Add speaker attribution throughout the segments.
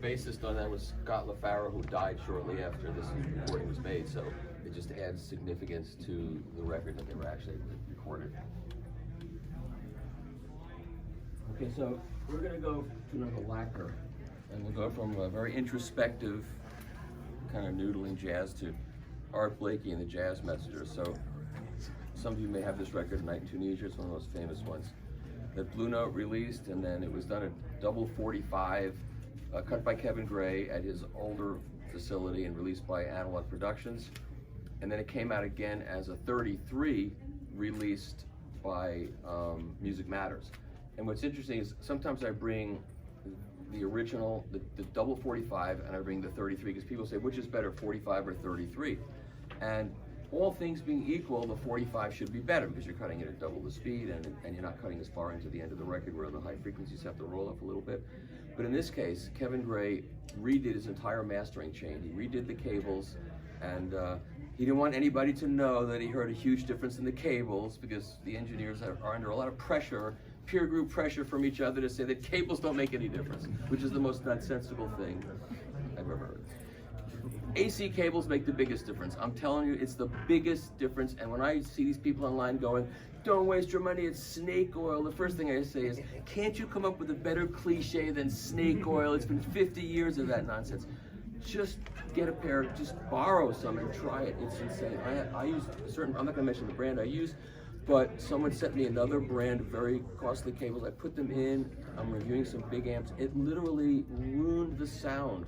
Speaker 1: bassist on that was Scott LaFaro, who died shortly after this recording was made, so it just adds significance to the record that they were actually recorded. Okay, so we're going to go to another lacquer, and we'll go from a very introspective kind of noodling jazz to Art Blakey and the Jazz Messengers. So some of you may have this record, Night in Tunisia. It's one of the most famous ones that Blue Note released, and then it was done at double 45, cut by Kevin Gray at his older facility and released by Analog Productions. And then it came out again as a 33, released by Music Matters. And what's interesting is sometimes I bring the original, the double 45, and I bring the 33, because people say, which is better, 45 or 33? And all things being equal, the 45 should be better because you're cutting it at double the speed, and you're not cutting as far into the end of the record where the high frequencies have to roll up a little bit. But in this case, Kevin Gray redid his entire mastering chain. He redid the cables, and he didn't want anybody to know that he heard a huge difference in the cables, because the engineers are under a lot of pressure, peer group pressure from each other, to say that cables don't make any difference, which is the most nonsensical thing I've ever heard. AC cables make the biggest difference. I'm telling you, it's the biggest difference. And when I see these people online going, don't waste your money, it's snake oil, the first thing I say is, can't you come up with a better cliche than snake oil? It's been 50 years of that nonsense. Just get a pair, just borrow some and try it. It's insane. I use a certain, I'm not gonna mention the brand I use, but someone sent me another brand of very costly cables. I put them in, I'm reviewing some big amps. It literally ruined the sound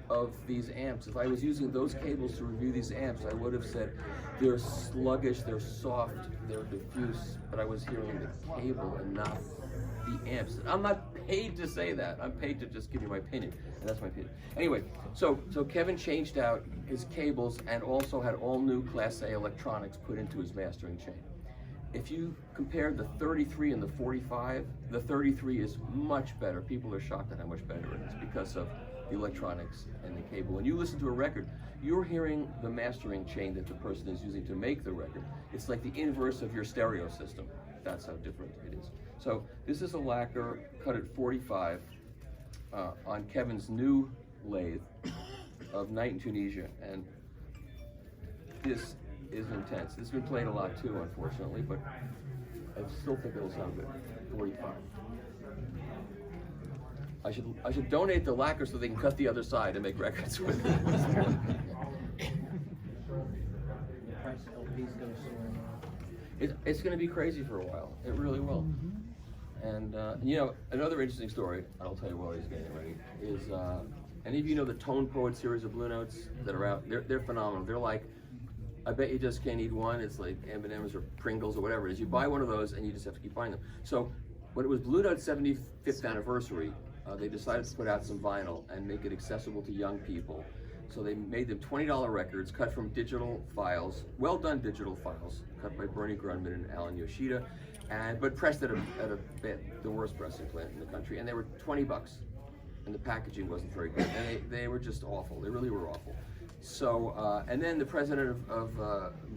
Speaker 1: of these amps. If I was using those cables to review these amps, I would have said they're sluggish, they're soft, they're diffuse, but I was hearing the cable and not the amps. I'm not paid to say that. I'm paid to just give you my opinion, and that's my opinion. Anyway, so Kevin changed out his cables and also had all new Class A electronics put into his mastering chain. If you compare the 33 and the 45, the 33 is much better. People are shocked at how much better it is because of the electronics and the cable. When you listen to a record, you're hearing the mastering chain that the person is using to make the record. It's like the inverse of your stereo system. That's how different it is. So this is a lacquer cut at 45 on Kevin's new lathe of Night in Tunisia, and this is intense. This has been played a lot too, unfortunately, but I still think it'll sound good. 45. I should donate the lacquer so they can cut the other side and make records with it.
Speaker 2: The price of LP's going to soar.
Speaker 1: It's going to be crazy for a while. It really will. And you know, another interesting story, I'll tell you while he's getting ready, is any of you know the Tone Poet series of Blue Notes that are out? They're phenomenal. They're like, I bet you just can't eat one. It's like M&M's or Pringles or whatever it is. You buy one of those and you just have to keep buying them. So when it was Blue Note's 75th anniversary, they decided to put out some vinyl and make it accessible to young people. So they made them $20 records cut from digital files, well done digital files, cut by Bernie Grunman and Alan Yoshida, but pressed at the worst pressing plant in the country. And they were 20 bucks. And the packaging wasn't very good. And they were just awful. They really were awful. So, and then the president of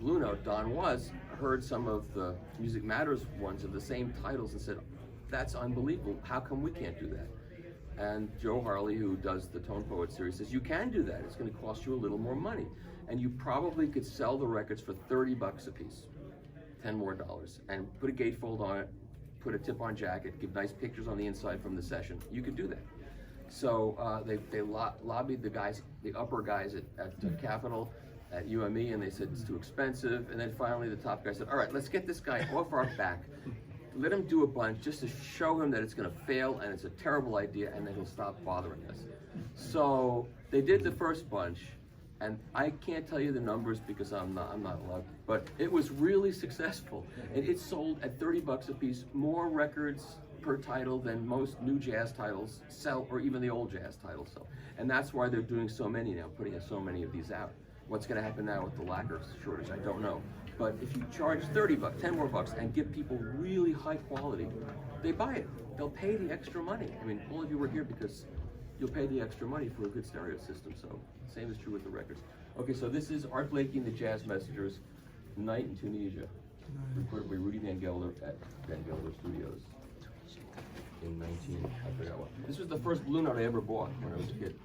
Speaker 1: Blue Note, Don Was, heard some of the Music Matters ones of the same titles and said, that's unbelievable. How come we can't do that? And Joe Harley, who does the Tone Poet series, says, you can do that. It's going to cost you a little more money. And you probably could sell the records for 30 bucks a piece, $10 more, and put a gatefold on it, put a tip-on jacket, give nice pictures on the inside from the session. You could do that. So they lobbied the guys, the upper guys at Capitol, at UME, and they said it's too expensive. And then finally the top guy said, all right, let's get this guy off our back. Let him do a bunch just to show him that it's going to fail and it's a terrible idea, and then he'll stop bothering us. So they did the first bunch, and I can't tell you the numbers because I'm not allowed, but it was really successful, and it sold at 30 bucks a piece, more records per title than most new jazz titles sell, or even the old jazz titles sell. And that's why they're doing so many now, putting so many of these out. What's going to happen now with the lacquer shortage, I don't know. But if you charge 30 bucks, 10 more bucks, and give people really high quality, they buy it. They'll pay the extra money. I mean, all of you were here because you'll pay the extra money for a good stereo system. So same is true with the records. Okay, so this is Art Blakey and the Jazz Messengers, Night in Tunisia, recorded by Rudy Van Gelder at Van Gelder Studios. in 19, I forgot what. This was the first Blue Note I ever bought when I was a kid.